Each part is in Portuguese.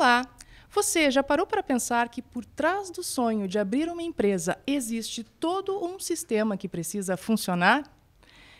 Olá! Você já parou para pensar que por trás do sonho de abrir uma empresa existe todo um sistema que precisa funcionar?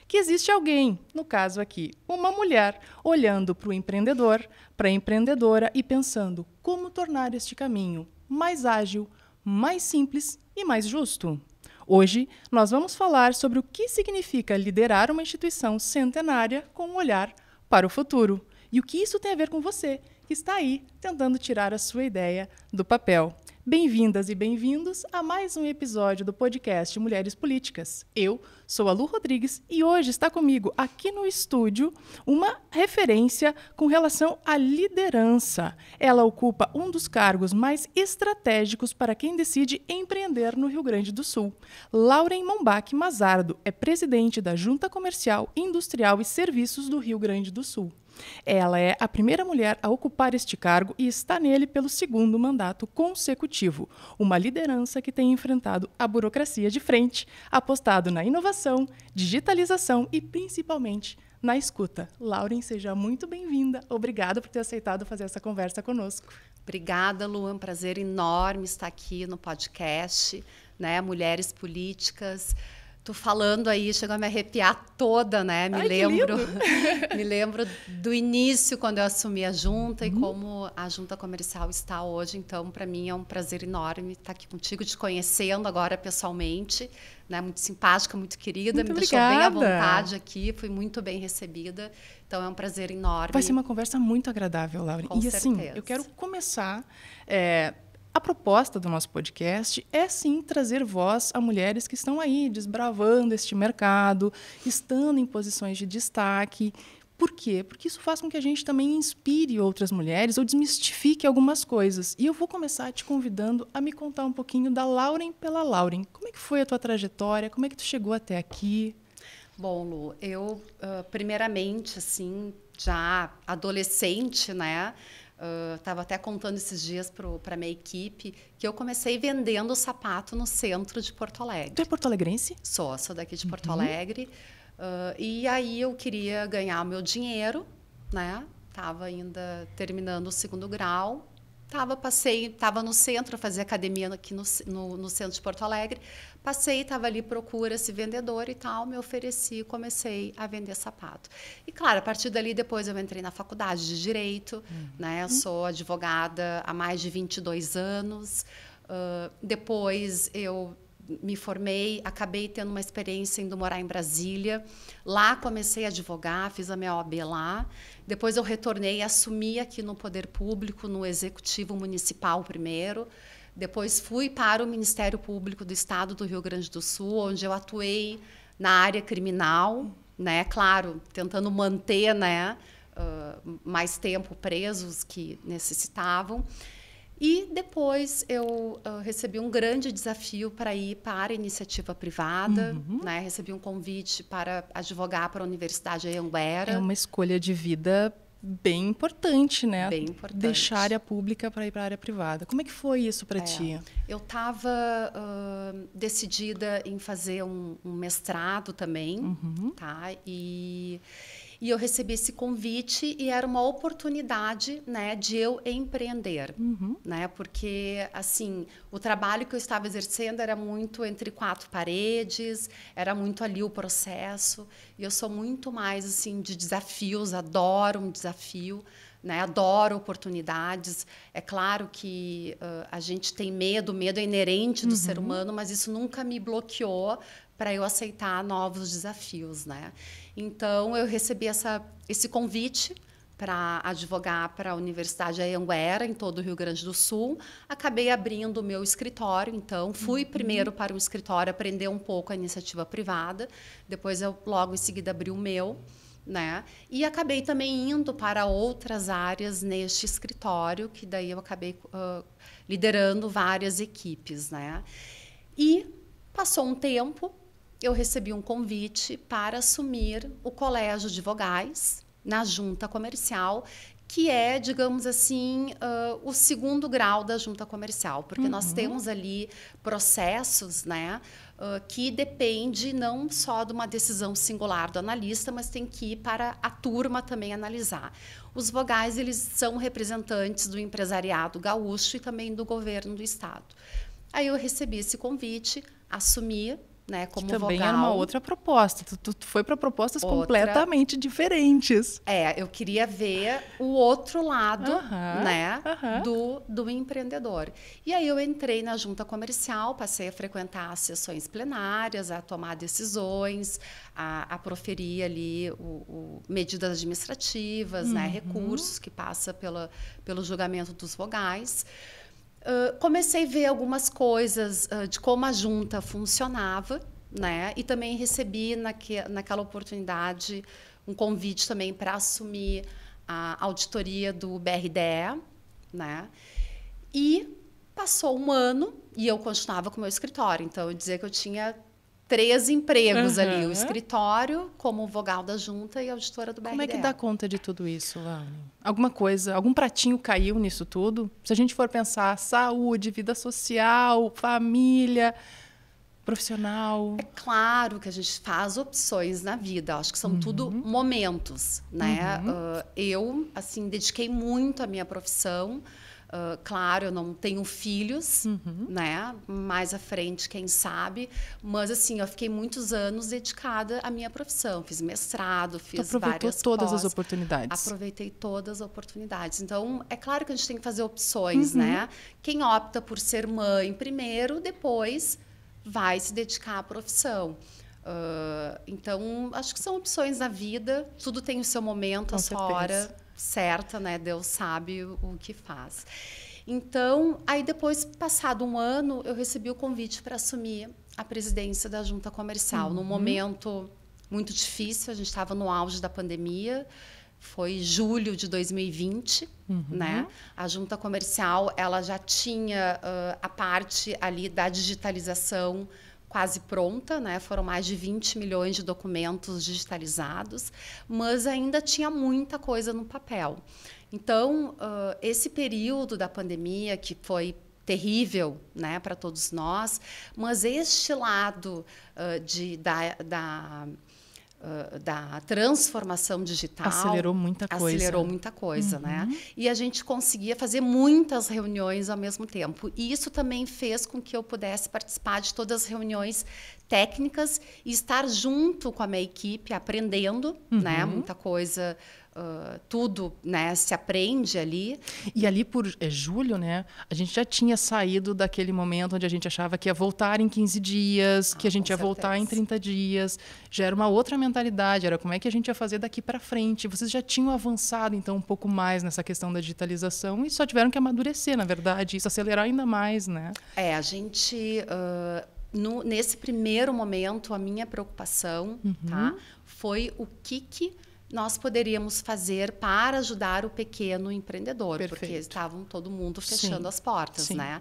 Que existe alguém, no caso aqui, uma mulher, olhando para o empreendedor, para a empreendedora e pensando como tornar este caminho mais ágil, mais simples e mais justo. Hoje, nós vamos falar sobre o que significa liderar uma instituição centenária com um olhar para o futuro e o que isso tem a ver com você, que está aí tentando tirar a sua ideia do papel. Bem-vindas e bem-vindos a mais um episódio do podcast Mulheres Políticas. Eu sou a Lu Rodrigues e hoje está comigo aqui no estúdio uma referência com relação à liderança. Ela ocupa um dos cargos mais estratégicos para quem decide empreender no Rio Grande do Sul. Lauren Mombach Mazardo é presidente da Junta Comercial, Industrial e Serviços do Rio Grande do Sul. Ela é a primeira mulher a ocupar este cargo e está nele pelo segundo mandato consecutivo. Uma liderança que tem enfrentado a burocracia de frente, apostado na inovação, digitalização e, principalmente, na escuta. Lauren, seja muito bem-vinda. Obrigada por ter aceitado fazer essa conversa conosco. Obrigada, Lu. É um prazer enorme estar aqui no podcast, né? Mulheres Políticas. Tô falando aí, chegou a me arrepiar toda, né? Me lembro do início, quando eu assumi a junta e como a junta comercial está hoje. Então, para mim é um prazer enorme estar aqui contigo, te conhecendo agora pessoalmente, né? Muito simpática, muito querida, muito me obrigada. Deixou bem à vontade aqui, fui muito bem recebida. Então, é um prazer enorme. Vai ser uma conversa muito agradável, Lauren. Com certeza. Assim, eu quero começar... A proposta do nosso podcast é, sim, trazer voz a mulheres que estão aí desbravando este mercado, estando em posições de destaque. Por quê? Porque isso faz com que a gente também inspire outras mulheres ou desmistifique algumas coisas. E eu vou começar te convidando a me contar um pouquinho da Lauren pela Lauren. Como é que foi a tua trajetória? Como é que tu chegou até aqui? Bom, Lu, eu, primeiramente, assim, já adolescente, né? Estava até contando esses dias para a minha equipe que eu comecei vendendo sapato no centro de Porto Alegre. Tu é porto-alegrense? Sou daqui de Porto Alegre. E aí eu queria ganhar o meu dinheiro, né? Estava ainda terminando o segundo grau. Estava no centro, fazia academia aqui no centro de Porto Alegre. Passei, estava ali, procura-se vendedor e tal, me ofereci, comecei a vender sapato. E, claro, a partir dali, depois eu entrei na faculdade de Direito, né? Eu sou advogada há mais de 22 anos. Depois eu me formei, acabei tendo uma experiência indo morar em Brasília. Lá comecei a advogar, fiz a minha OAB lá. Depois eu retornei, assumi aqui no Poder Público, no Executivo Municipal primeiro. Depois fui para o Ministério Público do Estado do Rio Grande do Sul, onde eu atuei na área criminal, né? Claro, tentando manter, né, mais tempo presos que necessitavam. E depois eu recebi um grande desafio para ir para a iniciativa privada, né? Recebi um convite para advogar para a Universidade Anhanguera. É uma escolha de vida bem importante, né? Bem importante. Deixar a área pública para ir para a área privada. Como é que foi isso para ti? Eu estava decidida em fazer um mestrado também, tá? E eu recebi esse convite e era uma oportunidade, né, de eu empreender, né? Porque, assim, o trabalho que eu estava exercendo era muito entre quatro paredes, era muito ali o processo. E eu sou muito mais, assim, de desafios, adoro um desafio, né? Adoro oportunidades. É claro que a gente tem medo é inerente do ser humano, mas isso nunca me bloqueou para eu aceitar novos desafios, né? Então, eu recebi esse convite para advogar para a Universidade Anhanguera, em todo o Rio Grande do Sul. Acabei abrindo o meu escritório, então. Fui primeiro para o escritório aprender um pouco a iniciativa privada. Depois, eu logo em seguida abri o meu, né? E acabei também indo para outras áreas neste escritório, que daí eu acabei liderando várias equipes, né? E passou um tempo, eu recebi um convite para assumir o Colégio de Vogais na Junta Comercial, que é, digamos assim, o segundo grau da Junta Comercial, porque nós temos ali processos, né, que depende não só de uma decisão singular do analista, mas tem que ir para a turma também analisar. Os vogais, eles são representantes do empresariado gaúcho e também do governo do estado. Aí eu recebi esse convite, assumi, né, como vogal. Também era uma outra proposta. Tu foi para propostas completamente diferentes. Eu queria ver o outro lado, né, do empreendedor. E aí eu entrei na junta comercial, passei a frequentar as sessões plenárias, a tomar decisões, a proferir ali medidas administrativas, né, recursos que passa pelo julgamento dos vogais. Comecei a ver algumas coisas de como a junta funcionava, né? E também recebi naquela oportunidade um convite também para assumir a auditoria do BRDE, né? E passou um ano e eu continuava com o meu escritório. Então, eu dizia que eu tinha 3 empregos ali, o escritório, como vogal da junta e auditora do BRDE. Como é que dá conta de tudo isso, Laura? Alguma coisa, algum pratinho caiu nisso tudo? Se a gente for pensar saúde, vida social, família, profissional... É claro que a gente faz opções na vida, acho que são tudo momentos, né? Eu, assim, dediquei muito à minha profissão. Claro, eu não tenho filhos, né? Mais à frente, quem sabe. Mas, assim, eu fiquei muitos anos dedicada à minha profissão. Fiz mestrado, fiz várias todas as oportunidades. Aproveitei todas as oportunidades. Então, é claro que a gente tem que fazer opções, né? Quem opta por ser mãe primeiro, depois vai se dedicar à profissão. Então, acho que são opções na vida. Tudo tem o seu momento, a sua hora certa, né? Deus sabe o que faz. Então, aí depois, passado um ano, eu recebi o convite para assumir a presidência da junta comercial. Num momento muito difícil, a gente estava no auge da pandemia, foi julho de 2020, né? A junta comercial, ela já tinha a parte ali da digitalização quase pronta, né? Foram mais de 20 milhões de documentos digitalizados, mas ainda tinha muita coisa no papel. Então, esse período da pandemia, que foi terrível, né, para todos nós, mas este lado da transformação digital acelerou muita coisa, né? E a gente conseguia fazer muitas reuniões ao mesmo tempo. E isso também fez com que eu pudesse participar de todas as reuniões técnicas e estar junto com a minha equipe, aprendendo, né? Muita coisa, tudo, né, se aprende ali. E ali por julho, né, a gente já tinha saído daquele momento onde a gente achava que ia voltar em 15 dias, que a gente ia voltar em 30 dias. Já era uma outra mentalidade, era como é que a gente ia fazer daqui para frente. Vocês já tinham avançado, então, um pouco mais nessa questão da digitalização e só tiveram que amadurecer, na verdade, isso acelerar ainda mais, né? A gente... nesse primeiro momento, a minha preocupação, tá, foi o que nós poderíamos fazer para ajudar o pequeno empreendedor, porque estavam todo mundo fechando as portas, né?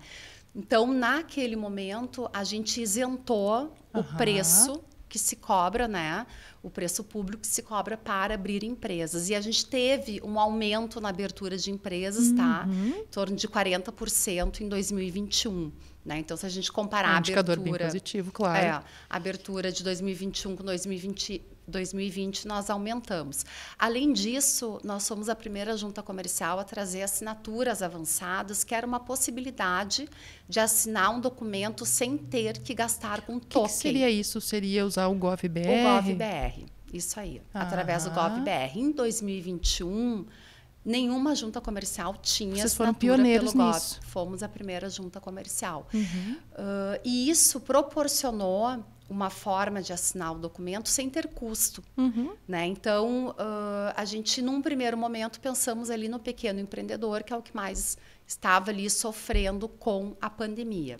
Então, naquele momento, a gente isentou o preço que se cobra, né? O preço público que se cobra para abrir empresas. E a gente teve um aumento na abertura de empresas, tá? Em torno de 40% em 2021. Né? Então, se a gente comparar a indicador abertura... bem positivo, claro. A abertura de 2021 com 2020, nós aumentamos. Além disso, nós somos a primeira junta comercial a trazer assinaturas avançadas, que era uma possibilidade de assinar um documento sem ter que gastar com token. O que seria isso? Seria usar o GovBR? O GovBR, isso aí, através do GovBR. Em 2021... nenhuma junta comercial tinha Vocês foram pioneiros nisso. Fomos a primeira junta comercial. E isso proporcionou uma forma de assinar o documento sem ter custo. Né? Então, a gente, num primeiro momento, pensamos ali no pequeno empreendedor, que é o que mais estava ali sofrendo com a pandemia.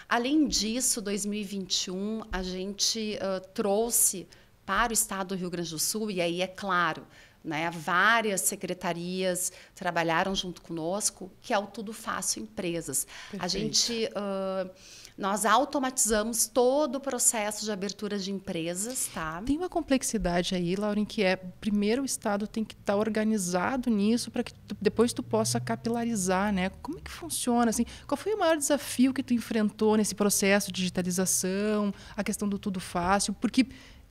Além disso, 2021, a gente trouxe para o estado do Rio Grande do Sul, e aí, é claro... né? Várias secretarias trabalharam junto conosco, que é o Tudo Fácil Empresas. Perfeito. A gente, nós automatizamos todo o processo de abertura de empresas. Tá? Tem uma complexidade aí, Laura, em que primeiro o Estado tem que estar organizado nisso para que depois tu possa capilarizar, né? Como é que funciona? Assim, qual foi o maior desafio que tu enfrentou nesse processo de digitalização, a questão do Tudo Fácil? Porque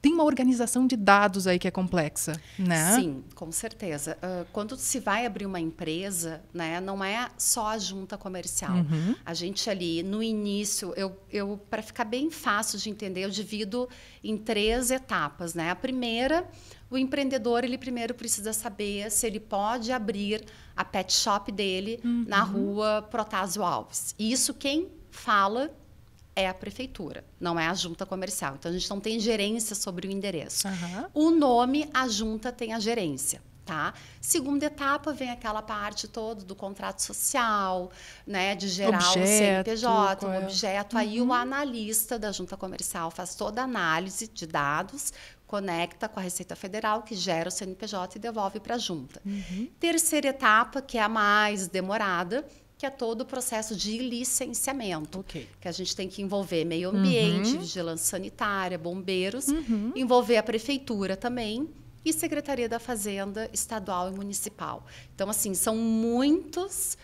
tem uma organização de dados aí que é complexa, né? Sim, com certeza. Quando se vai abrir uma empresa, né, não é só a junta comercial. A gente ali, no início, eu para ficar bem fácil de entender, eu divido em 3 etapas, né? A primeira, o empreendedor, ele primeiro precisa saber se ele pode abrir a pet shop dele na rua Protásio Alves. E isso quem fala é a prefeitura, não é a junta comercial. Então, a gente não tem gerência sobre o endereço. O nome, a junta tem a gerência. Tá? Segunda etapa, vem aquela parte toda do contrato social, né, de gerar o CNPJ, um objeto. Aí o analista da junta comercial faz toda a análise de dados, conecta com a Receita Federal, que gera o CNPJ e devolve para a junta. Terceira etapa, que é a mais demorada, que é todo o processo de licenciamento, que a gente tem que envolver meio ambiente, vigilância sanitária, bombeiros, envolver a prefeitura também e Secretaria da Fazenda Estadual e Municipal. Então, assim, são muitos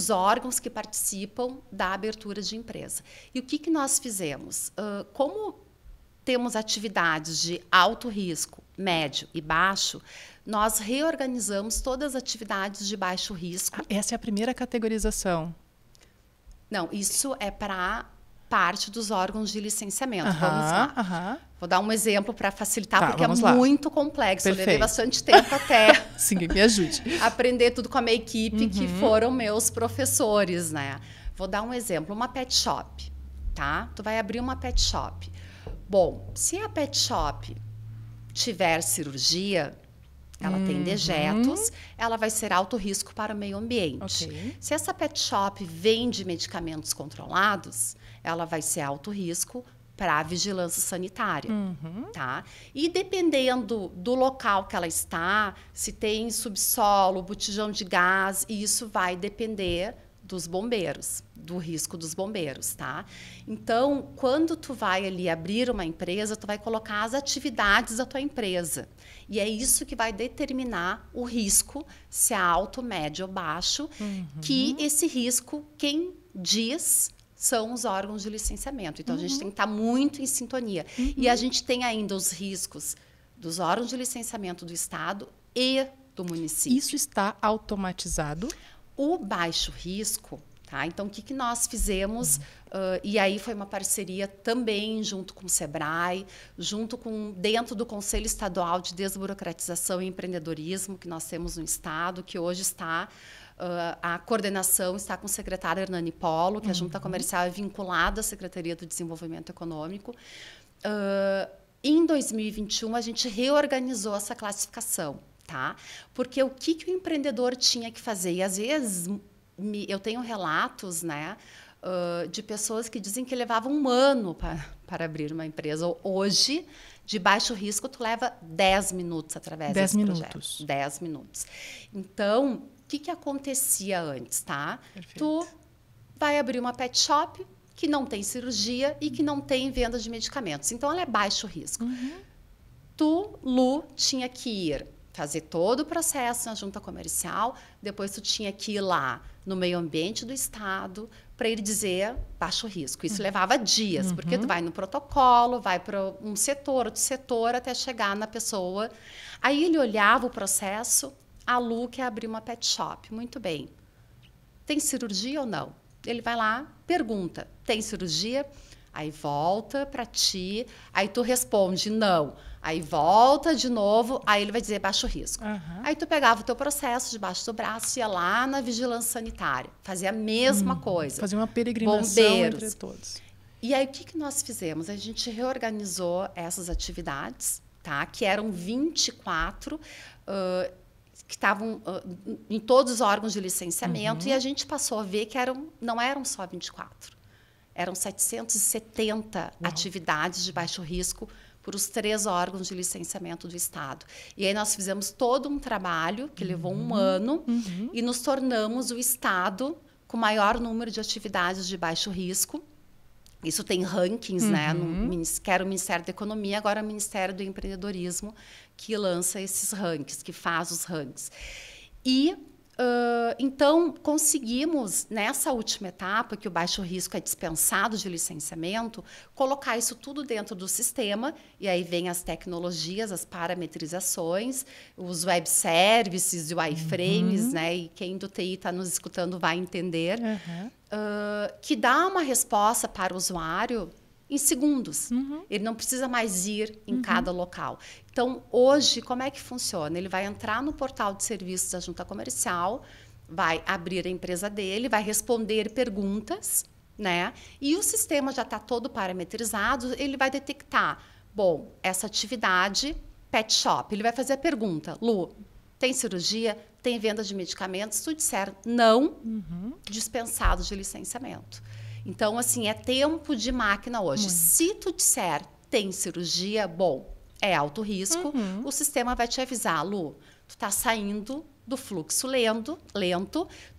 órgãos que participam da abertura de empresa. E o que nós fizemos? Como temos atividades de alto risco, médio e baixo, nós reorganizamos todas as atividades de baixo risco. Essa é a primeira categorização. Não, isso é para parte dos órgãos de licenciamento. Vamos lá. Vou dar um exemplo para facilitar, porque é muito complexo. Perfeito. Eu levei bastante tempo até Sim, me ajude. aprender tudo com a minha equipe, que foram meus professores, né? Vou dar um exemplo, uma pet shop, tá? Tu vai abrir uma pet shop. Bom, se a pet shop tiver cirurgia, ela tem dejetos, ela vai ser alto risco para o meio ambiente. Se essa pet shop vende medicamentos controlados, ela vai ser alto risco para a vigilância sanitária. Tá? E dependendo do local que ela está, se tem subsolo, botijão de gás, isso vai depender dos bombeiros, do risco dos bombeiros, tá? Então, quando tu vai ali abrir uma empresa, tu vai colocar as atividades da tua empresa. E é isso que vai determinar o risco, se é alto, médio ou baixo, que esse risco, quem diz, são os órgãos de licenciamento. Então, a gente tem que estar muito em sintonia. E a gente tem ainda os riscos dos órgãos de licenciamento do Estado e do município. Isso está automatizado? O baixo risco, tá? Então, o que nós fizemos? E aí foi uma parceria também junto com o Sebrae, dentro do Conselho Estadual de Desburocratização e Empreendedorismo, que nós temos no Estado, que hoje está... a coordenação está com o secretário Hernani Polo, que a junta comercial é vinculada à Secretaria do Desenvolvimento Econômico. Em 2021, a gente reorganizou essa classificação. Tá? Porque o que o empreendedor tinha que fazer? E, às vezes, eu tenho relatos, né, de pessoas que dizem que levavam 1 ano para abrir uma empresa. Hoje, de baixo risco, tu leva 10 minutos através desse projeto. 10 minutos. Então, o que acontecia antes? Tá? Tu vai abrir uma pet shop que não tem cirurgia e que não tem venda de medicamentos. Então, ela é baixo risco. Tu, Lu, tinha que ir fazer todo o processo na junta comercial, depois tu tinha que ir lá no meio ambiente do Estado para ele dizer baixo risco. Isso levava dias, porque tu vai no protocolo, vai para um setor, outro setor, até chegar na pessoa. Aí ele olhava o processo, a Lu quer abrir uma pet shop. Muito bem. Tem cirurgia ou não? Ele vai lá, pergunta, tem cirurgia? Aí volta para ti, aí tu responde não. Aí volta de novo, aí ele vai dizer baixo risco. Aí tu pegava o teu processo debaixo do braço, ia lá na vigilância sanitária, fazia a mesma coisa. Fazia uma peregrinação entre todos. E aí o que nós fizemos? A gente reorganizou essas atividades, tá? Que eram 24, que estavam em todos os órgãos de licenciamento, e a gente passou a ver que não eram só 24. Eram 770 atividades de baixo risco por os 3 órgãos de licenciamento do Estado. E aí nós fizemos todo um trabalho que levou 1 ano e nos tornamos o Estado com maior número de atividades de baixo risco. Isso tem rankings, né? Que era o Ministério da Economia, agora é o Ministério do Empreendedorismo, que lança esses rankings, que faz os rankings. E Então, conseguimos, nessa última etapa, que o baixo risco é dispensado de licenciamento, colocar isso tudo dentro do sistema, e aí vem as tecnologias, as parametrizações, os web services, o iframes, né? E quem do TI está nos escutando vai entender, que dá uma resposta para o usuário em segundos. Ele não precisa mais ir em cada local. Então, hoje, como é que funciona? Ele vai entrar no portal de serviços da Junta Comercial, vai abrir a empresa dele, vai responder perguntas, né? E o sistema já está todo parametrizado, ele vai detectar, bom, essa atividade, pet shop, ele vai fazer a pergunta, Lu, tem cirurgia? Tem venda de medicamentos? Se tu disser não, dispensado de licenciamento. Então, assim, é tempo de máquina hoje. Se tu disser tem cirurgia, bom, é alto risco, o sistema vai te avisar, Lu, tu está saindo do fluxo lento,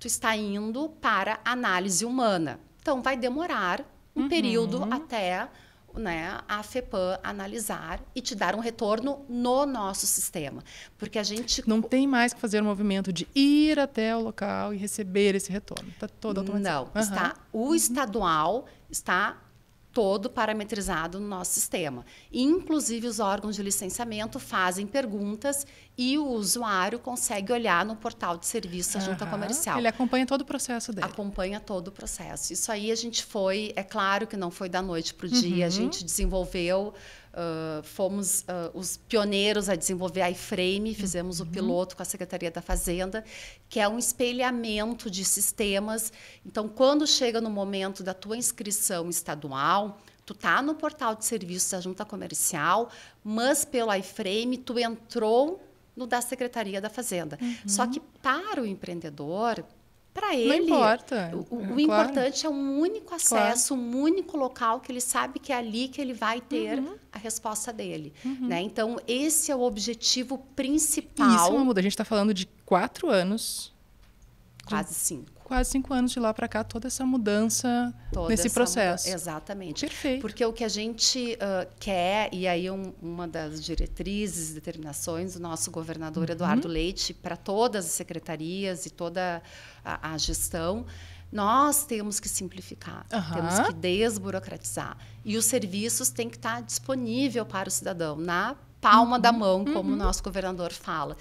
tu está indo para análise humana. Então, vai demorar um período até, né, a FEPAM analisar e te dar um retorno no nosso sistema. Porque a gente... Não tem mais que fazer o movimento de ir até o local e receber esse retorno. Está todo automatizado. Não, o estadual está todo parametrizado no nosso sistema. Inclusive, os órgãos de licenciamento fazem perguntas e o usuário consegue olhar no portal de serviço da Junta Comercial. Ele acompanha todo o processo dele. Acompanha todo o processo. Isso aí a gente foi... É claro que não foi da noite para o dia. A gente desenvolveu... fomos os pioneiros a desenvolver a iframe, fizemos o piloto com a Secretaria da Fazenda, que é um espelhamento de sistemas. Então, quando chega no momento da tua inscrição estadual, tu tá no portal de serviços da Junta Comercial, mas pelo iframe tu entrou no da Secretaria da Fazenda. Só que para o empreendedor... Para ele, não importa. O importante é um único acesso, um único local que ele sabe que é ali que ele vai ter a resposta dele. Né? Então, esse é o objetivo principal. Isso é uma mudança. A gente está falando de 4 anos. Quase 5. Quase 5 anos de lá para cá, toda essa mudança nesse processo. Exatamente. Perfeito. Porque o que a gente quer, e aí uma das diretrizes e determinações do nosso governador Eduardo Leite, para todas as secretarias e toda a gestão, nós temos que simplificar, temos que desburocratizar. E os serviços têm que estar disponível para o cidadão, na palma da mão, como o nosso governador fala.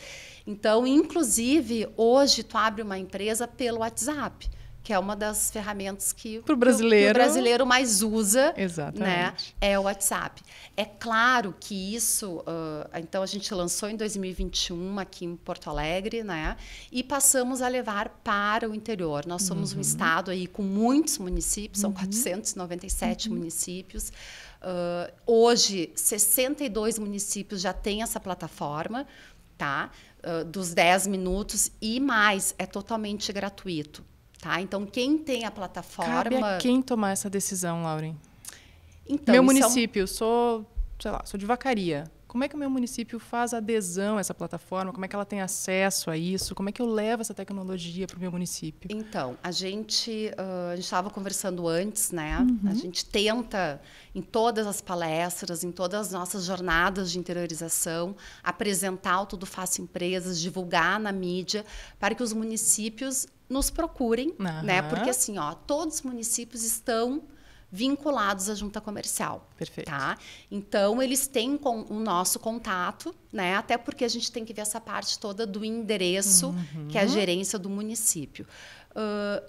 Então, inclusive, hoje tu abre uma empresa pelo WhatsApp, que é uma das ferramentas que o brasileiro mais usa, né, é o WhatsApp. É claro que isso, então a gente lançou em 2021 aqui em Porto Alegre, né, e passamos a levar para o interior. Nós somos um estado aí com muitos municípios, são 497 municípios. Hoje, 62 municípios já têm essa plataforma, tá? Dos 10 minutos e mais, é totalmente gratuito. Tá? Então, quem tem a plataforma... Cabe a quem tomar essa decisão, Lauren? Então, meu município, sou de Vacaria. Como é que o meu município faz adesão a essa plataforma? Como é que ela tem acesso a isso? Como é que eu levo essa tecnologia para o meu município? Então, a gente estava conversando antes, né? A gente tenta, em todas as palestras, em todas as nossas jornadas de interiorização, apresentar o Tudo Faço Empresas, divulgar na mídia, para que os municípios nos procurem, né? Porque assim, todos os municípios estão vinculados à Junta Comercial. Perfeito. Tá? Então, eles têm o nosso contato, né? Até porque a gente tem que ver essa parte toda do endereço, que é a gerência do município.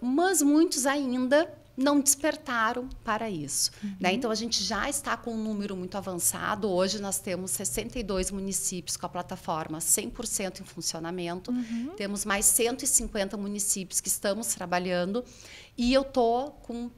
Mas muitos ainda não despertaram para isso. Né? Então, a gente já está com um número muito avançado. Hoje, nós temos 62 municípios com a plataforma 100% em funcionamento. Temos mais 150 municípios que estamos trabalhando. E eu estou com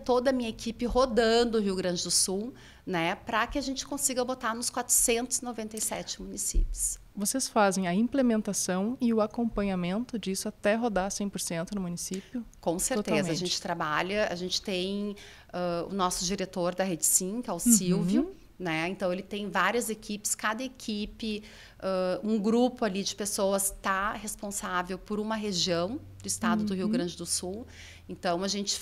toda a minha equipe rodando o Rio Grande do Sul, né, para que a gente consiga botar nos 497 municípios. Vocês fazem a implementação e o acompanhamento disso até rodar 100% no município? Com certeza. Totalmente. A gente trabalha, a gente tem o nosso diretor da Rede Sim, que é o Silvio, né? Então, ele tem várias equipes, cada equipe, um grupo ali de pessoas está responsável por uma região do estado do Rio Grande do Sul. Então, a gente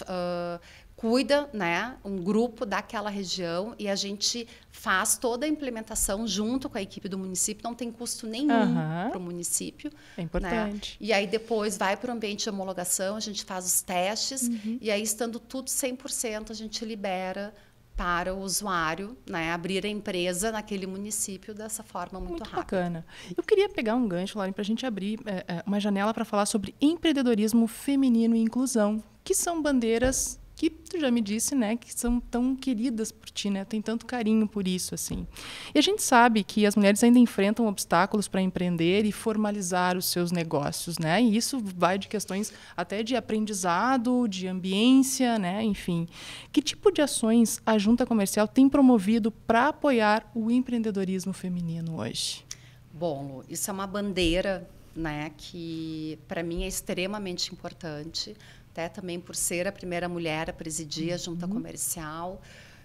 cuida, né, um grupo daquela região e a gente faz toda a implementação junto com a equipe do município, não tem custo nenhum para o município. É importante. Né? E aí depois vai para o ambiente de homologação, a gente faz os testes e aí estando tudo 100%, a gente libera para o usuário, né, abrir a empresa naquele município dessa forma muito rápida. Bacana. Eu queria pegar um gancho, Lauren, para a gente abrir uma janela para falar sobre empreendedorismo feminino e inclusão, que são bandeiras que tu já me disse, né, que são tão queridas por ti, né, tem tanto carinho por isso, assim. E a gente sabe que as mulheres ainda enfrentam obstáculos para empreender e formalizar os seus negócios, né, e isso vai de questões até de aprendizado, de ambiência, né, enfim. Que tipo de ações a Junta Comercial tem promovido para apoiar o empreendedorismo feminino hoje? Bom, Lu, isso é uma bandeira, né, que para mim é extremamente importante, até também por ser a primeira mulher a presidir a Junta Comercial,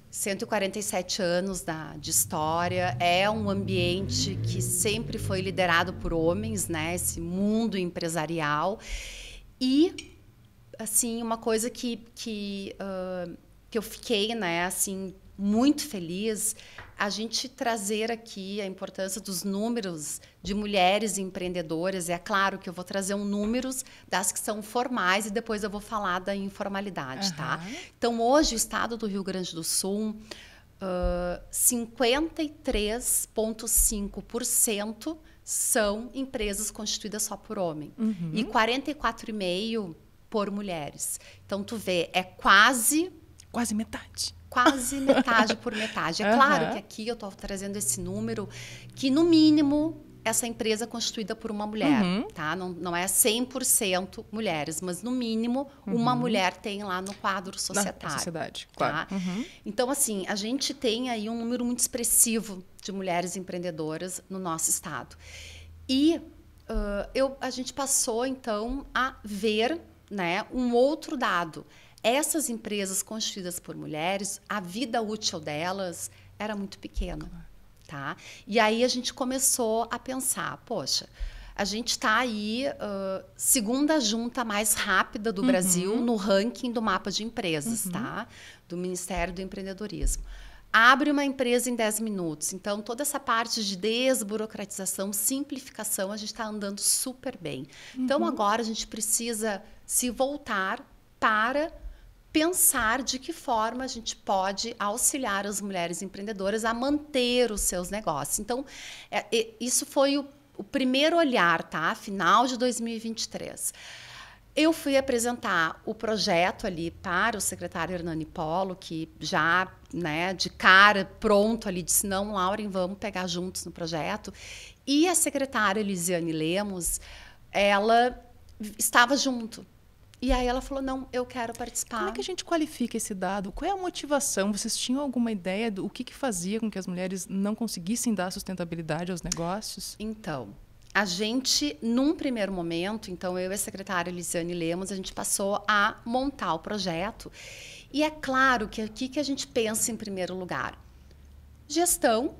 147 anos de história, é um ambiente que sempre foi liderado por homens, né, esse mundo empresarial. E, assim, uma coisa que eu fiquei, né, assim, muito feliz, a gente trazer aqui a importância dos números de mulheres empreendedoras. É claro que eu vou trazer números das que são formais e depois eu vou falar da informalidade, tá? Então, hoje, o estado do Rio Grande do Sul, 53,5% são empresas constituídas só por homem e 44,5% por mulheres. Então, tu vê, é quase metade. Quase metade por metade. É claro que aqui eu estou trazendo esse número que, no mínimo, essa empresa é constituída por uma mulher. Tá? Não é 100% mulheres, mas, no mínimo, uma mulher tem lá no quadro societário. Na sociedade, tá? Claro. Então, assim, a gente tem aí um número muito expressivo de mulheres empreendedoras no nosso estado. E a gente passou, então, a ver, né, um outro dado. Essas empresas constituídas por mulheres, a vida útil delas era muito pequena. Tá? E aí a gente começou a pensar, poxa, a gente está aí, segunda junta mais rápida do Brasil no ranking do mapa de empresas, tá? Do Ministério do Empreendedorismo. Abre uma empresa em 10 minutos. Então, toda essa parte de desburocratização, simplificação, a gente está andando super bem. Então, agora a gente precisa se voltar para pensar de que forma a gente pode auxiliar as mulheres empreendedoras a manter os seus negócios. Então, isso foi o primeiro olhar, tá? Final de 2023. Eu fui apresentar o projeto ali para o secretário Hernani Polo, que já, né, de cara, pronto ali, disse, não, Lauren, vamos pegar juntos no projeto. E a secretária Elisiane Lemos, ela estava junto. E aí ela falou, não, eu quero participar. Como é que a gente qualifica esse dado? Qual é a motivação? Vocês tinham alguma ideia do que fazia com que as mulheres não conseguissem dar sustentabilidade aos negócios? Então, a gente, num primeiro momento, então eu e a secretária Elisiane Lemos, a gente passou a montar o projeto. E é claro que aqui que a gente pensa em primeiro lugar. Gestão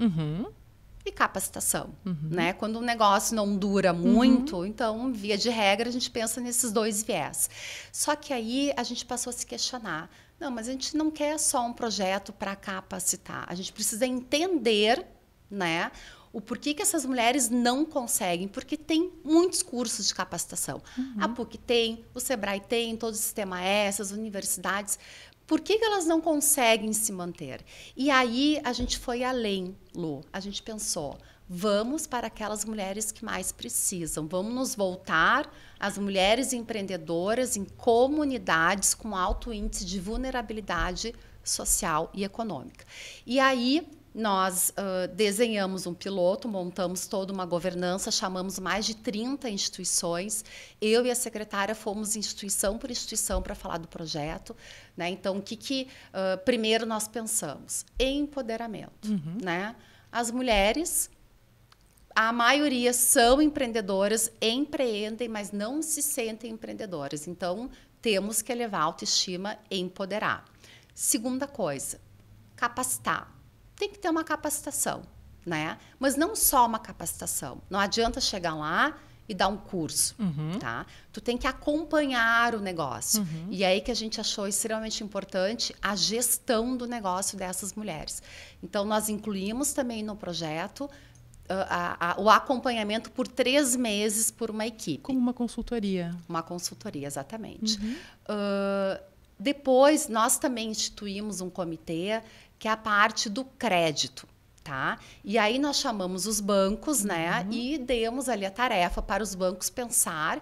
e capacitação. Né? Quando um negócio não dura muito, então, via de regra, a gente pensa nesses dois viés. Só que aí a gente passou a se questionar. Não, mas a gente não quer só um projeto para capacitar. A gente precisa entender, né, o porquê que essas mulheres não conseguem, porque tem muitos cursos de capacitação. A PUC tem, o Sebrae tem, todo o Sistema S, as universidades. Por que elas não conseguem se manter? E aí a gente foi além, Lu. A gente pensou, vamos para aquelas mulheres que mais precisam. Vamos nos voltar às mulheres empreendedoras em comunidades com alto índice de vulnerabilidade social e econômica. E aí nós desenhamos um piloto, montamos toda uma governança, chamamos mais de 30 instituições. Eu e a secretária fomos instituição por instituição para falar do projeto. Né? Então, o que primeiro nós pensamos? Empoderamento. Né? As mulheres, a maioria são empreendedoras, empreendem, mas não se sentem empreendedoras. Então, temos que elevar a autoestima e empoderar. Segunda coisa, capacitar. Tem que ter uma capacitação, né? Mas não só uma capacitação. Não adianta chegar lá e dar um curso, tá? Tu tem que acompanhar o negócio. E aí que a gente achou extremamente importante a gestão do negócio dessas mulheres. Então, nós incluímos também no projeto o acompanhamento por 3 meses por uma equipe. Como uma consultoria. Uma consultoria, exatamente. Depois, nós também instituímos um comitê que é a parte do crédito. Tá? E aí nós chamamos os bancos, né? E demos ali a tarefa para os bancos pensar,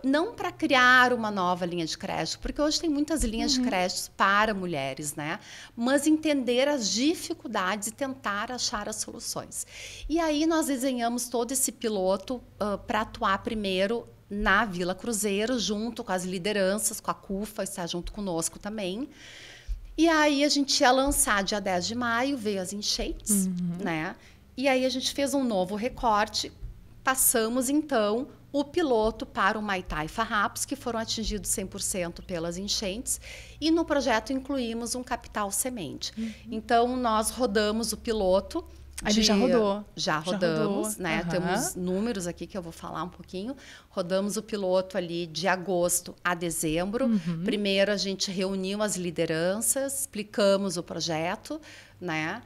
não para criar uma nova linha de crédito, porque hoje tem muitas linhas de crédito para mulheres, né? Mas entender as dificuldades e tentar achar as soluções. E aí nós desenhamos todo esse piloto para atuar primeiro na Vila Cruzeiro, junto com as lideranças, com a CUFA, está junto conosco também. E aí a gente ia lançar dia 10 de maio, veio as enchentes, né? E aí a gente fez um novo recorte, passamos então o piloto para o Maitá e Farrapos, que foram atingidos 100% pelas enchentes, e no projeto incluímos um capital semente. Então nós rodamos o piloto. Ele já rodou. Já rodamos, né? Temos números aqui que eu vou falar um pouquinho. Rodamos o piloto ali de agosto a dezembro. Primeiro a gente reuniu as lideranças, explicamos o projeto, né?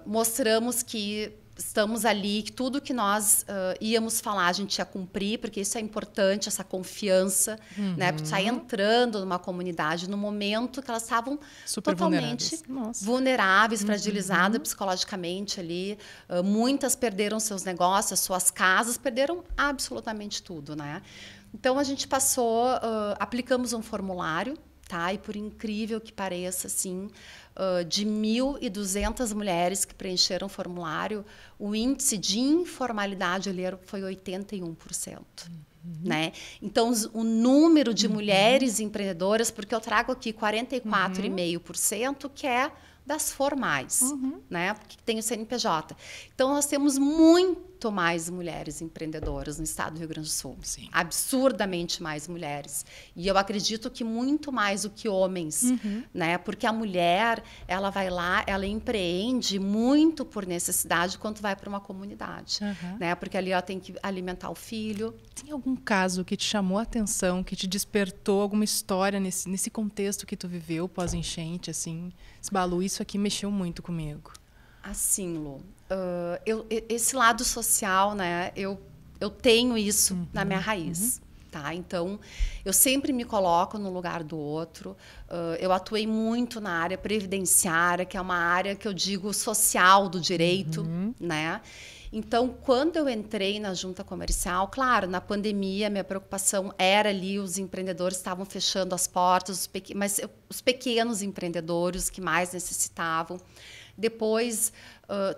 Mostramos que estamos ali, que tudo que nós íamos falar a gente ia cumprir, porque isso é importante, essa confiança, né? Porque tu sai entrando numa comunidade no momento que elas estavam totalmente vulneráveis, fragilizadas psicologicamente ali. Muitas perderam seus negócios, suas casas, perderam absolutamente tudo, né? Então, a gente passou, aplicamos um formulário, tá? E por incrível que pareça, assim, de 1.200 mulheres que preencheram o formulário, o índice de informalidade ali foi 81%. Né? Então, o número de mulheres empreendedoras, porque eu trago aqui 44,5%, que é das formais, né? Porque tem o CNPJ. Então, nós temos muito mais mulheres empreendedoras no estado do Rio Grande do Sul. Sim. Absurdamente mais mulheres. E eu acredito que muito mais do que homens, né? Porque a mulher, ela vai lá, ela empreende muito por necessidade quando vai para uma comunidade, né? Porque ali ela tem que alimentar o filho. Tem algum caso que te chamou a atenção, que te despertou alguma história nesse contexto que tu viveu pós-enchente, assim? Balu, isso aqui mexeu muito comigo. Assim, Lu, esse lado social, né? Eu tenho isso na minha raiz, tá? Então, eu sempre me coloco no lugar do outro. Eu atuei muito na área previdenciária, que é uma área que eu digo social do direito, né? Então, quando eu entrei na junta comercial, claro, na pandemia, minha preocupação era ali, os empreendedores estavam fechando as portas, mas os pequenos empreendedores que mais necessitavam. Depois,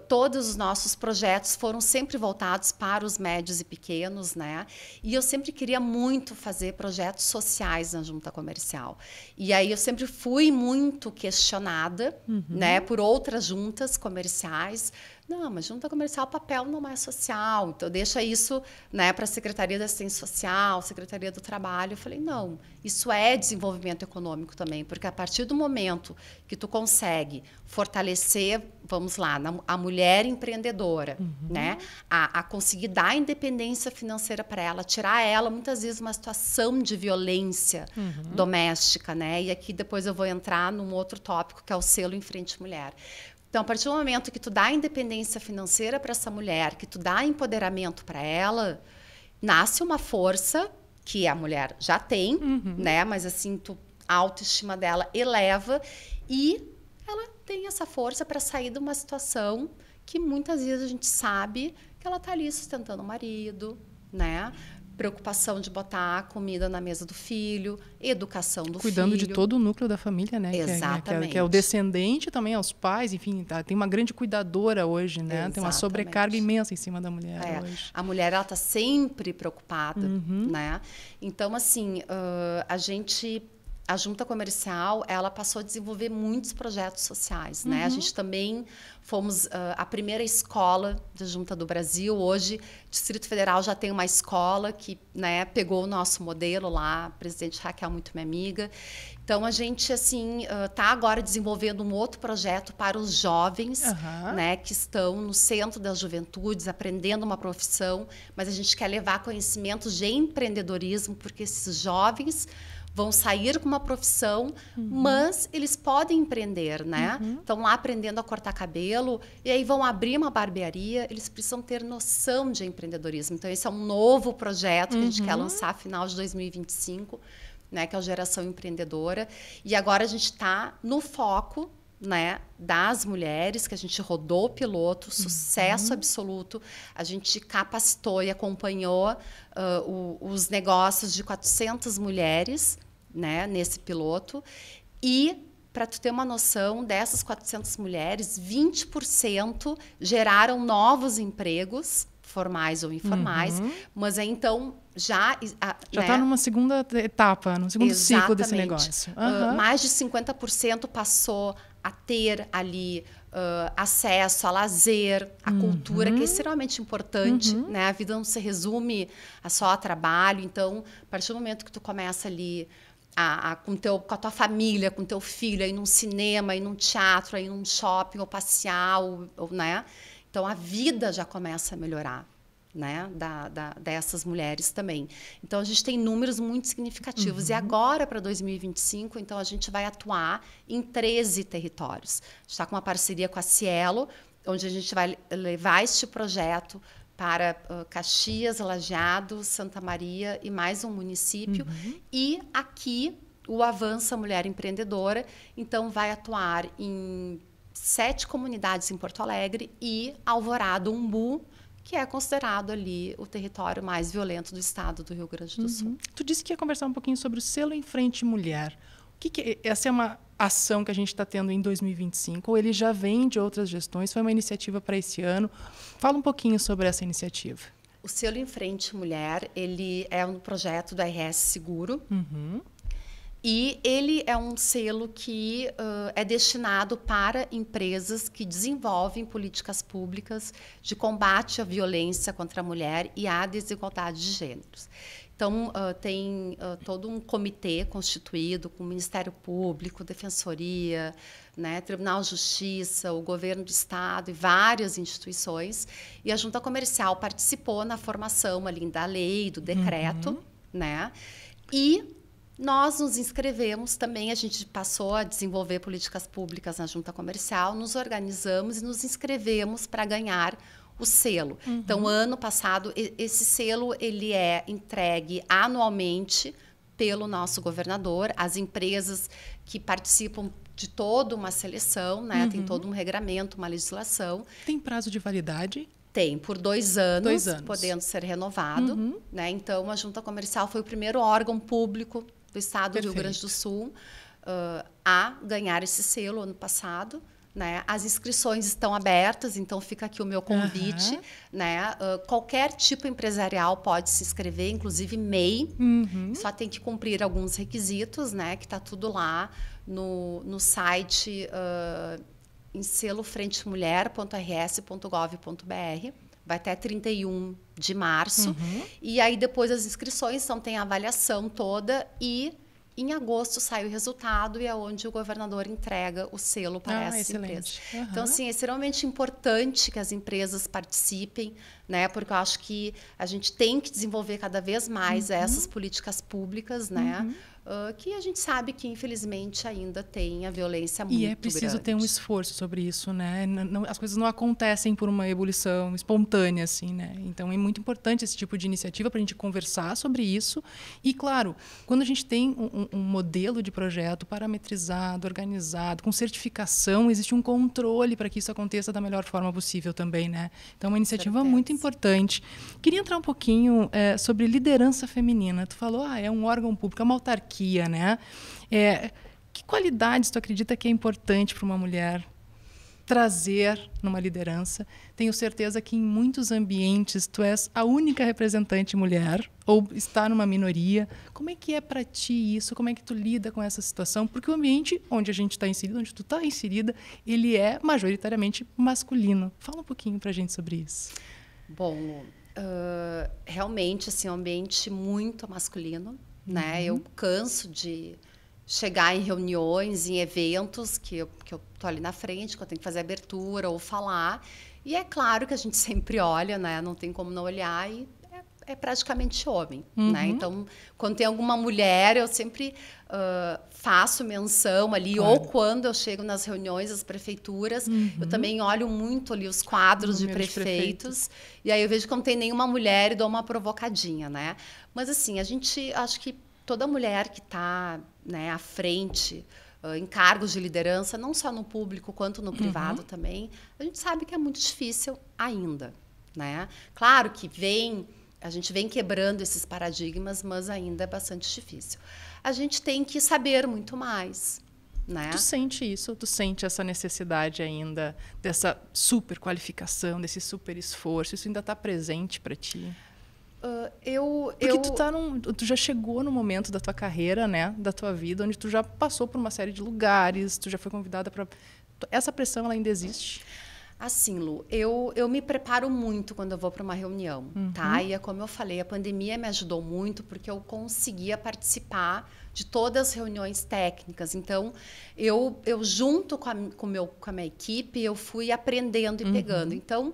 todos os nossos projetos foram sempre voltados para os médios e pequenos, né? E eu sempre queria muito fazer projetos sociais na junta comercial. E aí eu sempre fui muito questionada, né, por outras juntas comerciais. Não, mas junta comercial, o papel não é social, então deixa isso, né, para a Secretaria da Assistência Social, Secretaria do Trabalho. Eu falei, não, isso é desenvolvimento econômico também, porque a partir do momento que tu consegue fortalecer, vamos lá, a mulher empreendedora, né, a conseguir dar independência financeira para ela, tirar ela, muitas vezes, uma situação de violência doméstica, né, e aqui depois eu vou entrar num outro tópico, que é o selo Em Frente Mulher. Então, a partir do momento que tu dá independência financeira para essa mulher, que tu dá empoderamento para ela, nasce uma força que a mulher já tem, né? Mas assim, a autoestima dela eleva e ela tem essa força para sair de uma situação que muitas vezes a gente sabe que ela está ali sustentando o marido, né? Preocupação de botar comida na mesa do filho, educação do Cuidando filho. de todo o núcleo da família, né? Exatamente. Que é o descendente também, aos pais, enfim, tem uma grande cuidadora hoje, né? Exatamente. Tem uma sobrecarga imensa em cima da mulher hoje. A mulher, ela está sempre preocupada, né? Então, assim, a gente a Junta Comercial, ela passou a desenvolver muitos projetos sociais, né? A gente também fomos a primeira escola da Junta do Brasil. Hoje, o Distrito Federal já tem uma escola que, né, pegou o nosso modelo lá, a presidente Raquel, muito minha amiga. Então, a gente, assim, está agora desenvolvendo um outro projeto para os jovens, né, que estão no centro das juventudes, aprendendo uma profissão, mas a gente quer levar conhecimentos de empreendedorismo, porque esses jovens vão sair com uma profissão, mas eles podem empreender, né? Estão lá aprendendo a cortar cabelo e aí vão abrir uma barbearia, eles precisam ter noção de empreendedorismo. Então, esse é um novo projeto que a gente quer lançar final de 2025, né, que é o Geração Empreendedora. E agora a gente está no foco, né, das mulheres, que a gente rodou o piloto, sucesso absoluto. A gente capacitou e acompanhou os negócios de 400 mulheres, né, nesse piloto. E, para tu ter uma noção, dessas 400 mulheres, 20% geraram novos empregos, formais ou informais, mas aí, então, já está numa segunda etapa, no segundo ciclo desse negócio. Mais de 50% passou a ter ali acesso a lazer, a cultura, que é extremamente importante, né? A vida não se resume só a trabalho. Então, a partir do momento que tu começa ali com a tua família, com teu filho, ir num cinema, ir num teatro, ir num shopping, ou passear, né? Então, a vida já começa a melhorar, né, dessas mulheres também. Então, a gente tem números muito significativos. E agora, para 2025, então, a gente vai atuar em 13 territórios. A gente está com uma parceria com a Cielo, onde a gente vai levar este projeto para Caxias, Lajeado, Santa Maria e mais um município. E aqui, o Avança Mulher Empreendedora, então, vai atuar em 7 comunidades em Porto Alegre e Alvorada, Umbu, que é considerado ali o território mais violento do estado do Rio Grande do Sul. Tu disse que ia conversar um pouquinho sobre o Selo em Frente Mulher. Essa é uma ação que a gente está tendo em 2025, ou ele já vem de outras gestões? Foi uma iniciativa para esse ano? Fala um pouquinho sobre essa iniciativa. O Selo em Frente Mulher, ele é um projeto da RS Seguro. E ele é um selo que é destinado para empresas que desenvolvem políticas públicas de combate à violência contra a mulher e à desigualdade de gêneros. Então, tem todo um comitê constituído com o Ministério Público, Defensoria, né, Tribunal de Justiça, o Governo do Estado e várias instituições. E a Junta Comercial participou na formação ali da lei, do decreto, né? E nós nos inscrevemos também, a gente passou a desenvolver políticas públicas na Junta Comercial, nos organizamos e nos inscrevemos para ganhar o selo. Então, ano passado, esse selo ele é entregue anualmente pelo nosso governador. As empresas que participam de toda uma seleção, né? Tem todo um regramento, uma legislação. Tem prazo de validade? Tem, por 2 anos, podendo ser renovado. Né? Então, a Junta Comercial foi o primeiro órgão público do estado do Rio Grande do Sul a ganhar esse selo ano passado. Né? As inscrições estão abertas, então fica aqui o meu convite. Né? Qualquer tipo empresarial pode se inscrever, inclusive MEI. Só tem que cumprir alguns requisitos, né? Que está tudo lá no site em selofrentemulher.rs.gov.br. Vai até 31 de março. E aí, depois das inscrições, então, tem a avaliação toda e em agosto sai o resultado e é onde o governador entrega o selo para essa empresa. Então, assim, é extremamente importante que as empresas participem, né? Porque eu acho que a gente tem que desenvolver cada vez mais essas políticas públicas, né? Que a gente sabe que, infelizmente, ainda tem a violência muito grande. E é preciso ter um esforço sobre isso, né? As coisas não acontecem por uma ebulição espontânea, assim, né? Então, é muito importante esse tipo de iniciativa para a gente conversar sobre isso. E, claro, quando a gente tem um modelo de projeto parametrizado, organizado, com certificação, existe um controle para que isso aconteça da melhor forma possível também, né? Então, é uma iniciativa muito importante. Queria entrar um pouquinho sobre liderança feminina. Tu falou, é um órgão público, é uma autarquia, né? Que qualidades tu acredita que é importante para uma mulher? trazer numa liderança. Tenho certeza que em muitos ambientes tu és a única representante mulher ou está numa minoria. Como é que é para ti isso? Como é que tu lida com essa situação? Porque o ambiente onde a gente está inserido, onde tu está inserida, ele é majoritariamente masculino. Fala um pouquinho para a gente sobre isso. Bom, realmente assim, é um ambiente muito masculino, né? Eu canso de chegar em reuniões, em eventos que eu tô ali na frente, que eu tenho que fazer abertura ou falar. E é claro que a gente sempre olha, né? Não tem como não olhar e é praticamente homem, né? Então, quando tem alguma mulher, eu sempre faço menção ali, claro. Ou quando eu chego nas reuniões das prefeituras, eu também olho muito ali os quadros de prefeitos, e aí eu vejo que não tem nenhuma mulher e dou uma provocadinha, né? Mas assim, acho que toda mulher que está, né, à frente, em cargos de liderança, não só no público quanto no privado também, a gente sabe que é muito difícil ainda, né? Claro que a gente vem quebrando esses paradigmas, mas ainda é bastante difícil. A gente tem que saber muito mais, né? Tu sente isso? Tu sente essa necessidade ainda dessa super qualificação, desse super esforço? Isso ainda está presente para ti? Porque tu já chegou no momento da tua carreira, né, da tua vida, onde tu já passou por uma série de lugares, tu já foi convidada para... Essa pressão, ela ainda existe? Assim, Lu, eu me preparo muito quando eu vou para uma reunião, tá? E é como eu falei, a pandemia me ajudou muito porque eu conseguia participar de todas as reuniões técnicas. Então, eu junto com a minha equipe, eu fui aprendendo e pegando. Então,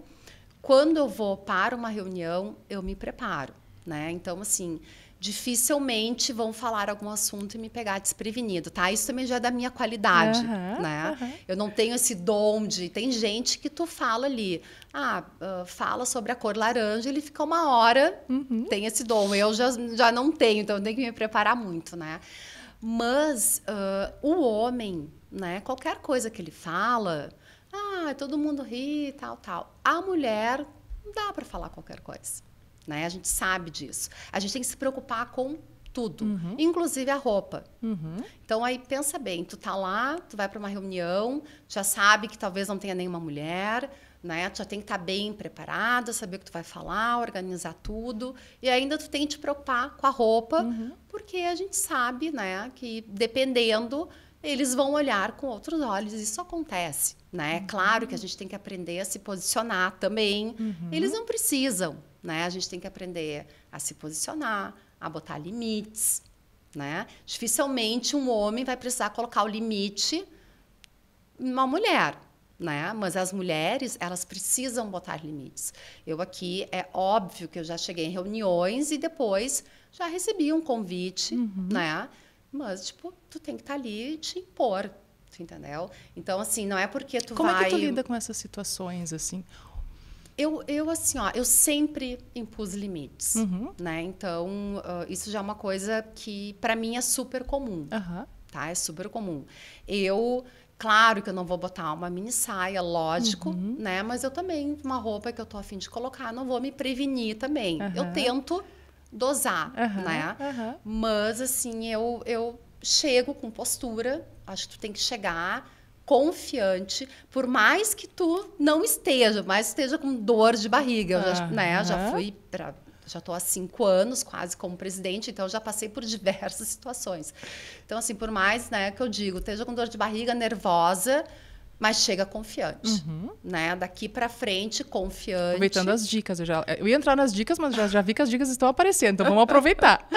quando eu vou para uma reunião, eu me preparo, né? Então, assim, dificilmente vão falar algum assunto e me pegar desprevenido, tá? Isso também já é da minha qualidade, né? Eu não tenho esse dom de... Tem gente que tu fala ali, fala sobre a cor laranja, ele fica uma hora, tem esse dom. Eu já não tenho, então eu tenho que me preparar muito, né? Mas o homem, né? Qualquer coisa que ele fala... todo mundo ri, tal. A mulher, não dá para falar qualquer coisa, né? A gente sabe disso. A gente tem que se preocupar com tudo, inclusive a roupa. Então, aí, pensa bem, tu tá lá, tu vai para uma reunião, já sabe que talvez não tenha nenhuma mulher, né? Tu já tem que estar bem preparada, saber o que tu vai falar, organizar tudo. E ainda tu tem que te preocupar com a roupa, porque a gente sabe, né, que dependendo... eles vão olhar com outros olhos. Isso acontece, né? É claro que a gente tem que aprender a se posicionar também. Eles não precisam, né? A gente tem que aprender a se posicionar, a botar limites, né? Dificilmente um homem vai precisar colocar o limite numa mulher, né? Mas as mulheres, elas precisam botar limites. Eu aqui, é óbvio que eu já cheguei em reuniões e depois já recebi um convite, né? Mas, tipo, tu tem que estar ali e te impor, tu entendeu? Então, assim, não é porque tu Como é que tu lida com essas situações, assim? Eu assim, eu sempre impus limites, né? Então, isso já é uma coisa que, para mim, é super comum, tá? É super comum. Claro que eu não vou botar uma mini saia, lógico, né? Mas eu também, uma roupa que eu tô a fim de colocar, não vou me prevenir também. Eu tento... dosar, né? Mas, assim, eu chego com postura, acho que tu tem que chegar confiante, por mais que tu não esteja, mas esteja com dor de barriga. Eu já estou há 5 anos quase como presidente, então eu já passei por diversas situações. Então, assim, por mais, né, que eu digo, esteja com dor de barriga, nervosa, mas chega confiante, né? Daqui para frente, confiante. Aproveitando as dicas, eu ia entrar nas dicas, mas já vi que as dicas estão aparecendo, então vamos aproveitar.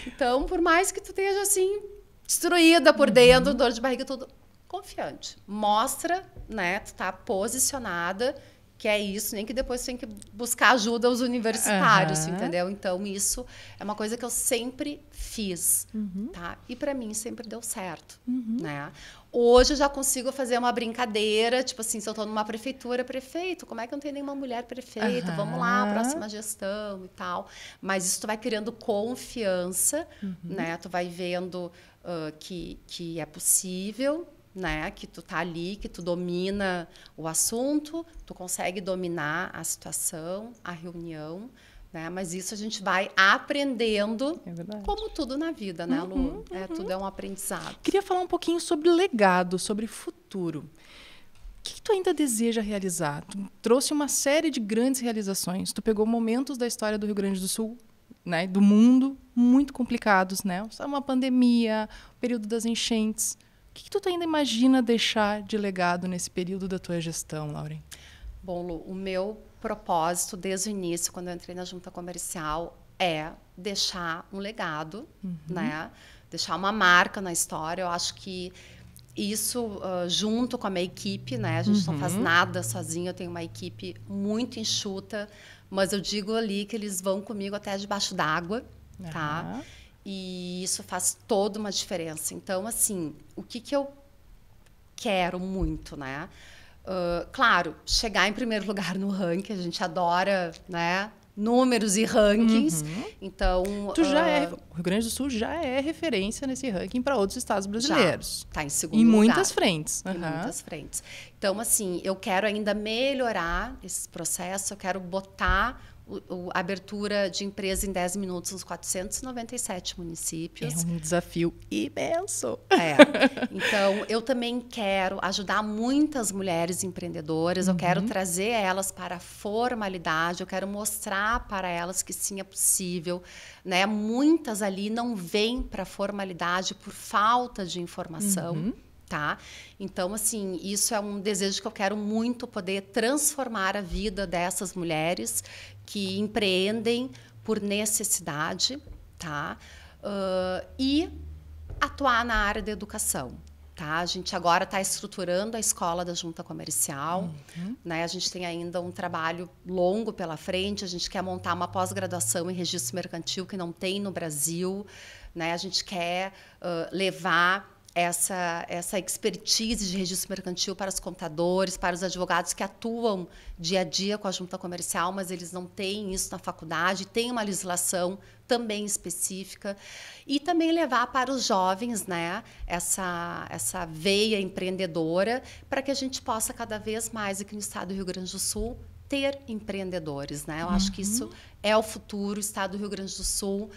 Então, por mais que tu esteja assim, destruída por dentro, dor de barriga, tudo, confiante. Mostra, né? Tu tá posicionada, que é isso, nem que depois tu tem que buscar ajuda aos universitários, entendeu? Então, isso é uma coisa que eu sempre fiz, tá? E para mim sempre deu certo, né? Hoje eu já consigo fazer uma brincadeira, tipo assim, se eu estou numa prefeitura, prefeito, como é que não tem nenhuma mulher prefeita? Vamos lá, próxima gestão e tal. Mas isso tu vai criando confiança, né? Tu vai vendo que é possível, né? Que tu tá ali, que tu domina o assunto, tu consegue dominar a situação, a reunião, né? Mas isso a gente vai aprendendo, como tudo na vida, né, Lu? Tudo é um aprendizado. Queria falar um pouquinho sobre legado, sobre futuro. que tu ainda deseja realizar? Tu trouxe uma série de grandes realizações. Tu pegou momentos da história do Rio Grande do Sul, né, do mundo, muito complicados, né? Uma pandemia, o período das enchentes. O que tu ainda imagina deixar de legado nesse período da tua gestão, Lauren? Bom, Lu, o meu propósito desde o início, quando eu entrei na Junta Comercial, é deixar um legado, né? Deixar uma marca na história. Eu acho que isso, junto com a minha equipe, né? A gente não faz nada sozinho, eu tenho uma equipe muito enxuta, mas eu digo ali que eles vão comigo até debaixo d'água, tá? E isso faz toda uma diferença. Então, assim, o que eu quero muito, né? Claro, chegar em primeiro lugar no ranking, a gente adora, né? Números e rankings. Então, o Rio Grande do Sul já é referência nesse ranking para outros estados brasileiros. Está em segundo lugar. Em muitas frentes. Em muitas frentes. Então, assim, eu quero ainda melhorar esse processo, eu quero botar a abertura de empresa em 10 minutos nos 497 municípios. É um desafio imenso. Então, eu também quero ajudar muitas mulheres empreendedoras, eu quero trazer elas para a formalidade, eu quero mostrar para elas que sim, é possível. Né? Muitas ali não vêm para a formalidade por falta de informação. Tá? Então, assim, isso é um desejo que eu quero muito poder transformar a vida dessas mulheres que empreendem por necessidade, tá? E atuar na área da educação. Tá? A gente agora está estruturando a escola da Junta Comercial. Né? A gente tem ainda um trabalho longo pela frente. A gente quer montar uma pós-graduação em registro mercantil que não tem no Brasil. Né? A gente quer levar essa expertise de registro mercantil para os contadores, para os advogados que atuam dia a dia com a Junta Comercial, mas eles não têm isso na faculdade, tem uma legislação também específica. E também levar para os jovens, né, essa veia empreendedora, para que a gente possa cada vez mais aqui no estado do Rio Grande do Sul ter empreendedores. Né? Eu acho que isso é o futuro. O estado do Rio Grande do Sul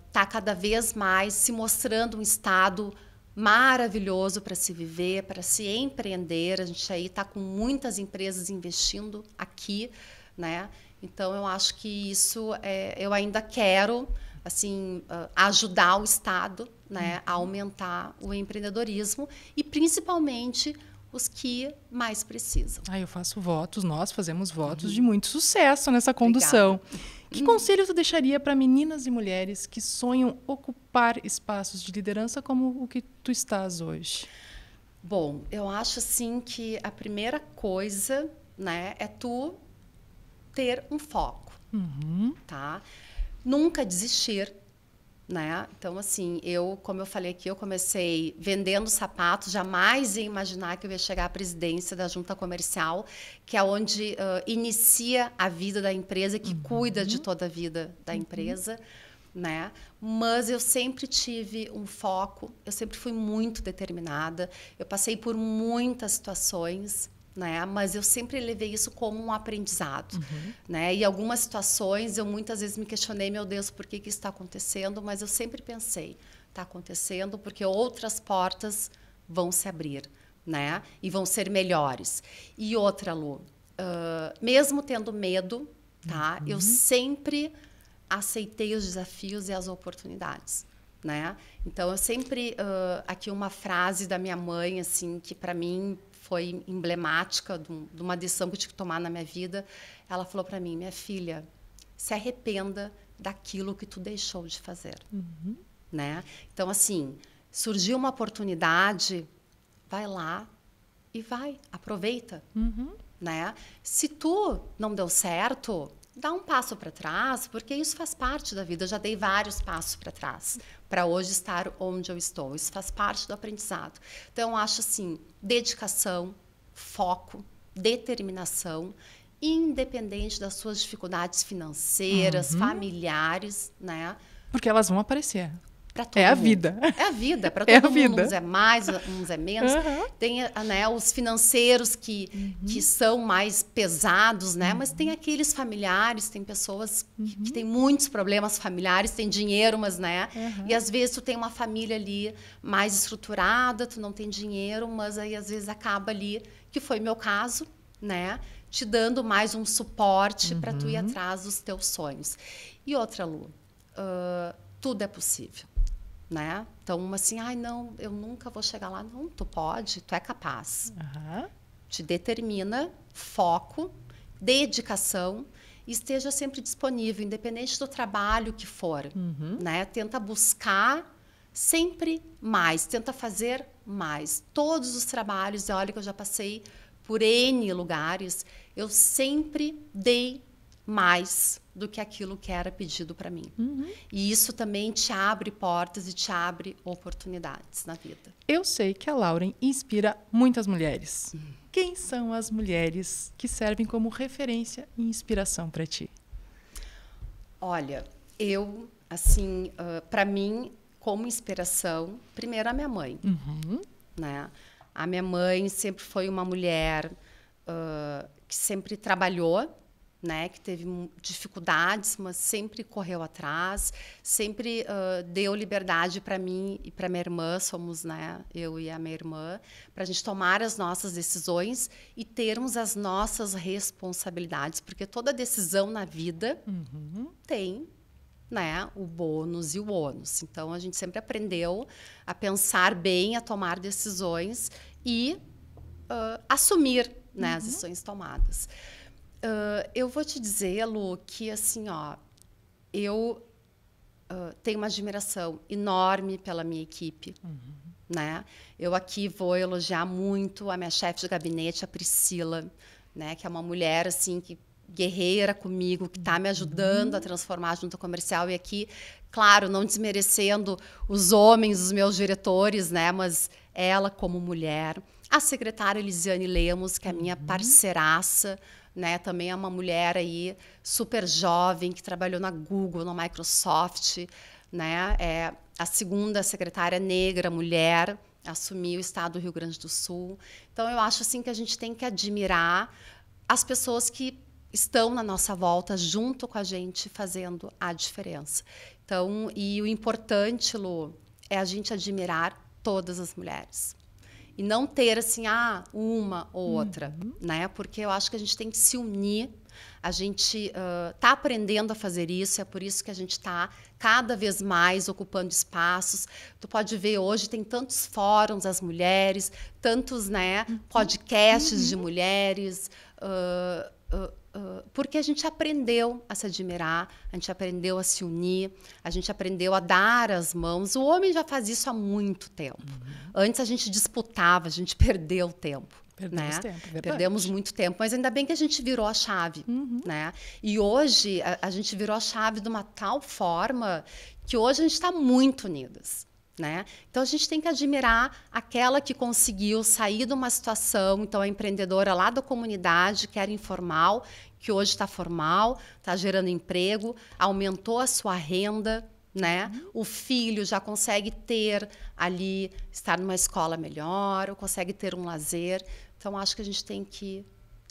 está cada vez mais se mostrando um estado maravilhoso para se viver, para se empreender. A gente aí está com muitas empresas investindo aqui, né? Então, eu acho que isso eu ainda quero assim, ajudar o Estado, né, a aumentar o empreendedorismo e, principalmente, os que mais precisam. Eu faço votos, nós fazemos votos de muito sucesso nessa condução. Obrigada. Que conselho tu deixaria para meninas e mulheres que sonham ocupar espaços de liderança como o que tu estás hoje? Bom, eu acho assim que a primeira coisa, né, é tu ter um foco, tá? Nunca desistir. Né? Então, assim, como eu falei aqui, eu comecei vendendo sapatos, jamais ia imaginar que eu ia chegar à presidência da Junta Comercial, que é onde inicia a vida da empresa, que cuida de toda a vida da empresa, né? Mas eu sempre tive um foco, eu sempre fui muito determinada, eu passei por muitas situações, né? Mas eu sempre levei isso como um aprendizado, né? E algumas situações eu muitas vezes me questionei, meu Deus, por que isso está acontecendo? Mas eu sempre pensei, está acontecendo porque outras portas vão se abrir, né? E vão ser melhores. E outra, Lu, mesmo tendo medo, tá? Eu sempre aceitei os desafios e as oportunidades, né? Então eu sempre aqui uma frase da minha mãe, assim, que para mim foi emblemática de uma decisão que eu tive que tomar na minha vida. Ela falou para mim, minha filha, se arrependa daquilo que tu deixou de fazer. Né? Então, assim, surgiu uma oportunidade, vai lá e vai, aproveita. Né? Se tu não deu certo, dá um passo para trás, porque isso faz parte da vida. Eu já dei vários passos para trás, para hoje estar onde eu estou. Isso faz parte do aprendizado. Então, eu acho assim, dedicação, foco, determinação, independente das suas dificuldades financeiras, familiares, né? Porque elas vão aparecer. para todo mundo. É a mundo. vida. É a vida, para todo mundo. Uns é mais, uns é menos. Tem, né, os financeiros que são mais pesados, né? Mas tem aqueles familiares, tem pessoas que têm muitos problemas familiares, tem dinheiro, mas, né? E às vezes tu tem uma família ali mais estruturada, tu não tem dinheiro, mas aí às vezes acaba ali, que foi meu caso, né? Te dando mais um suporte para tu ir atrás dos teus sonhos. E outra, Lu, tudo é possível. Né? Então, assim, não, eu nunca vou chegar lá. Não, tu pode, tu é capaz. Te determina, foco, dedicação e esteja sempre disponível, independente do trabalho que for. Né? Tenta buscar sempre mais, tenta fazer mais. Todos os trabalhos, olha que eu já passei por N lugares, eu sempre dei mais do que aquilo que era pedido para mim. E isso também te abre portas e te abre oportunidades na vida. Eu sei que a Lauren inspira muitas mulheres. Quem são as mulheres que servem como referência e inspiração para ti? Olha, eu, assim, para mim, como inspiração, primeiro a minha mãe. Né? A minha mãe sempre foi uma mulher que sempre trabalhou, né, que teve dificuldades, mas sempre correu atrás, sempre deu liberdade para mim e para minha irmã, somos, né, eu e a minha irmã, para a gente tomar as nossas decisões e termos as nossas responsabilidades, porque toda decisão na vida tem, né, o bônus e o ônus. Então, a gente sempre aprendeu a pensar bem, a tomar decisões e assumir, né, as decisões tomadas. Eu vou te dizer, Lu, que assim, eu tenho uma admiração enorme pela minha equipe. Né? Eu aqui vou elogiar muito a minha chefe de gabinete, a Priscila, né, que é uma mulher assim, guerreira comigo, que está me ajudando a transformar a junta comercial. E aqui, claro, não desmerecendo os homens, os meus diretores, né, mas ela como mulher. A secretária Elisiane Lemos, que é a minha parceiraça, né, também é uma mulher aí super jovem que trabalhou na Google, na Microsoft, né, é a segunda secretária negra, mulher, assumiu o estado do Rio Grande do Sul. Então eu acho assim que a gente tem que admirar as pessoas que estão na nossa volta junto com a gente fazendo a diferença. Então, e o importante, Lu, é a gente admirar todas as mulheres. E não ter, assim, uma ou outra, né? Porque eu acho que a gente tem que se unir. A gente está aprendendo a fazer isso, é por isso que a gente está cada vez mais ocupando espaços. Tu pode ver, hoje tem tantos fóruns das mulheres, tantos, né, podcasts de mulheres, porque a gente aprendeu a se admirar, a gente aprendeu a se unir, a gente aprendeu a dar as mãos. O homem já faz isso há muito tempo. Antes a gente disputava, a gente perdeu tempo. Perdemos né? tempo, verdade. Perdemos muito tempo, mas ainda bem que a gente virou a chave. Né? E hoje a gente virou a chave de uma tal forma que hoje a gente está muito unidas. Né? Então a gente tem que admirar aquela que conseguiu sair de uma situação, então a empreendedora lá da comunidade, que era informal, que hoje está formal, está gerando emprego, aumentou a sua renda, né? O filho já consegue ter ali, estar numa escola melhor, ou consegue ter um lazer. Então acho que a gente tem que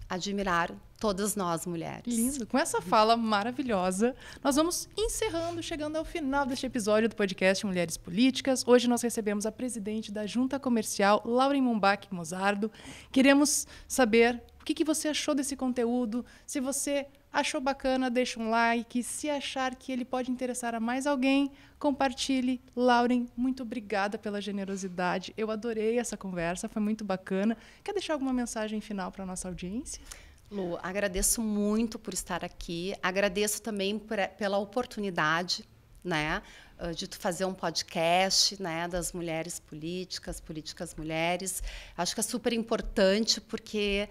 admirar todas nós, mulheres. Lindo. Com essa fala maravilhosa, nós vamos encerrando, chegando ao final deste episódio do podcast Mulheres Políticas. Hoje nós recebemos a presidente da Junta Comercial, Lauren Mumbach Mozardo. Queremos saber o que você achou desse conteúdo. Se você achou bacana, deixa um like. Se achar que ele pode interessar a mais alguém, compartilhe. Lauren, muito obrigada pela generosidade. Eu adorei essa conversa, foi muito bacana. Quer deixar alguma mensagem final para a nossa audiência? Lu, agradeço muito por estar aqui. Agradeço também pela oportunidade, né, de tu fazer um podcast, né, das mulheres políticas mulheres. Acho que é super importante porque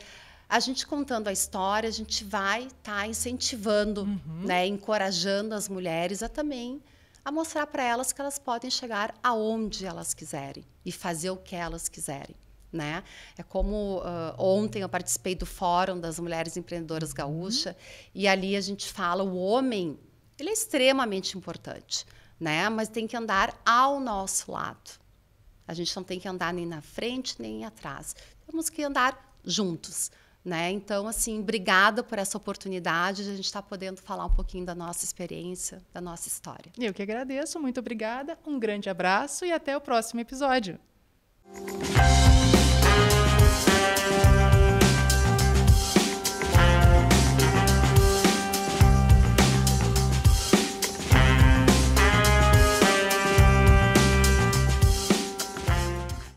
a gente contando a história, a gente vai estar incentivando, né, encorajando as mulheres a também a mostrar para elas que elas podem chegar aonde elas quiserem e fazer o que elas quiserem. Né? É como ontem eu participei do Fórum das Mulheres Empreendedoras Gaúcha e ali a gente fala, o homem ele é extremamente importante, né? Mas tem que andar ao nosso lado. A gente não tem que andar nem na frente, nem atrás. Temos que andar juntos, né? Então, assim, obrigada por essa oportunidade de a gente estar podendo falar um pouquinho da nossa experiência, da nossa história. Eu que agradeço, muito obrigada, um grande abraço e até o próximo episódio.